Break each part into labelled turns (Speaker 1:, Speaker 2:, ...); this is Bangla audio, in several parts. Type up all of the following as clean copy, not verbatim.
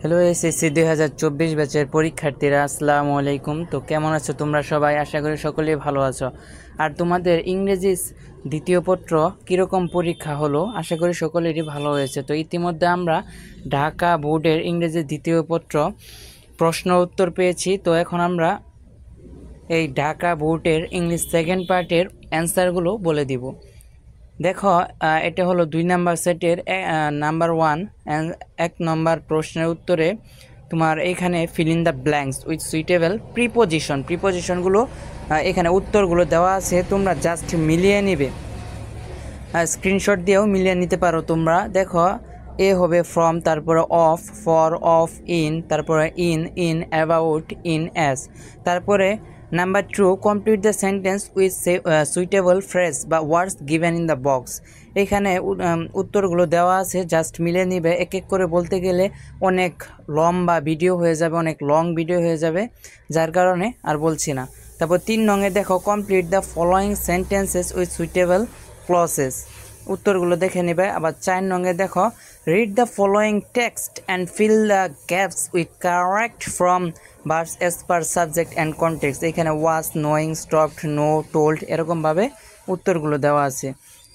Speaker 1: হ্যালো এসএসসি 2024 ব্যাচের পরীক্ষার্থীরা, আসসালামু আলাইকুম। তো কেমন আছো তোমরা সবাই? আশা করি সকলেই ভালো আছো। আর তোমাদের ইংরেজি দ্বিতীয় পত্র কীরকম পরীক্ষা হলো? আশা করি সকলেরই ভালো হয়েছে। তো ইতিমধ্যে আমরা ঢাকা বোর্ডের ইংরেজি দ্বিতীয় পত্র প্রশ্ন উত্তর পেয়েছি। তো এখন আমরা এই ঢাকা বোর্ডের ইংলিশ সেকেন্ড পার্টের অ্যান্সারগুলো বলে দিব। দেখো, এটা হলো 2 নাম্বার সেটের নাম্বার 1 এক নম্বর প্রশ্নের উত্তরে তোমার এখানে fill in the blanks with suitable প্রিপোজিশনগুলো এখানে উত্তরগুলো দেওয়া আছে, তোমরা জাস্ট মিলিয়ে নিবে। স্ক্রিনশট দিয়েও মিলিয়ে নিতে পারো তোমরা। দেখো, এ হবে ফ্রম, তারপরে অফ, ফর, অফ, ইন, তারপরে ইন, অ্যাবাউট, ইন, অ্যাজ। তারপরে number 2, complete the sentence with suitable phrase বা words given in the box. এখানে উত্তরগুলো দেওয়া আছে, জাস্ট মিলে নিবে। এক এক করে বলতে গেলে অনেক লম্বা ভিডিও হয়ে যাবে, অনেক লং ভিডিও হয়ে যাবে, যার কারণে আর বলছি না। তারপর 3 নঙে দেখো, complete the following sentences with suitable clauses. উত্তরগুলো দেখে নেবে। আবার 4 নঙে দেখো, read the following text and fill the gaps with correct from verbs as per subject and context. এখানে was, knowing, stopped, know, told এরকমভাবে উত্তরগুলো দেওয়া আছে।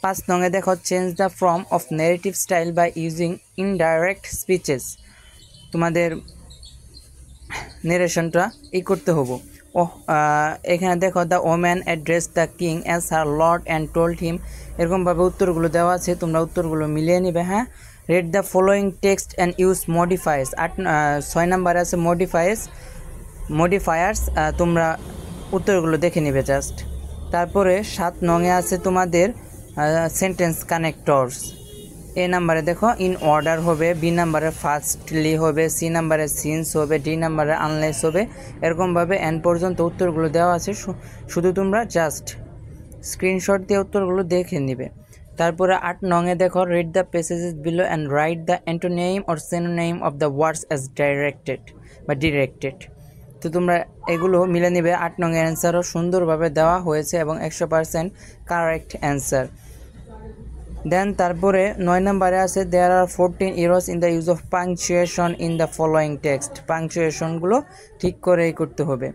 Speaker 1: 5 নঙে দেখো, change the form of narrative style by using indirect speeches. তোমাদের নেরেশনটা করতে হবো। এখানে দেখো, the woman address the king as her Lord and told him. এরকমভাবে উত্তরগুলো দেওয়া আছে, তোমরা উত্তরগুলো মিলিয়ে নিবে। হ্যাঁ, red the following text and use modifiers. 6 নাম্বারে আছে মডিফায়ার্স। তোমরা উত্তরগুলো দেখে নিবে জাস্ট। তারপরে 7 নঙে আছে তোমাদের সেন্টেন্স কানেক্টরস। এ নাম্বারে দেখো, ইন অর্ডার হবে, বি নাম্বারে ফার্স্টলি হবে, সি নাম্বারে সিন্স হবে, ডি নাম্বারে আনলেস হবে। এরকমভাবে এন পর্যন্ত উত্তরগুলো দেওয়া আছে, শুধু তোমরা জাস্ট স্ক্রিনশট দিয়ে উত্তরগুলো দেখে নিবে। তারপরে 8 নঙে দেখো, read the passages below and write the antonym or synonym of the words as directed. তো তোমরা এগুলো মিলে নিবে। 8 নঙের অ্যান্সারও সুন্দরভাবে দেওয়া হয়েছে এবং 100% কারেক্ট অ্যান্সার। দেন তারপরে 9 নম্বরে আছে, there are 14 errors in the use of punctuation in the following text. পাংচুয়েশনগুলো ঠিক করেই করতে হবে।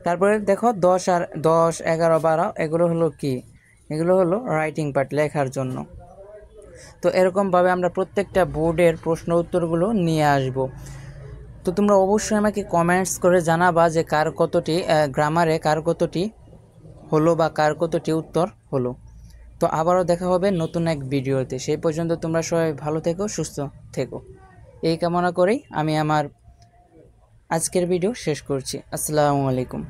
Speaker 1: তারপরে দেখো, 10 আর 10, 11, 12 এগুলো হলো কি? এগুলো হলো রাইটিং পার্ট, লেখার জন্য। তো এরকমভাবে আমরা প্রত্যেকটা বোর্ডের প্রশ্ন উত্তরগুলো নিয়ে আসব। তো তোমরা অবশ্যই আমাকে কমেন্টস করে জানাবা যে কার কতটি গ্রামারে কার কতটি হলো বা কার কতটি উত্তর হলো। তো আবারও দেখা হবে নতুন এক ভিডিওতে। সেই পর্যন্ত তোমরা সবাই ভালো থেকো, সুস্থ থেকো, এই কামনা করেই আমি আমার আজকের ভিডিও শেষ করছি। আসসালামু আলাইকুম।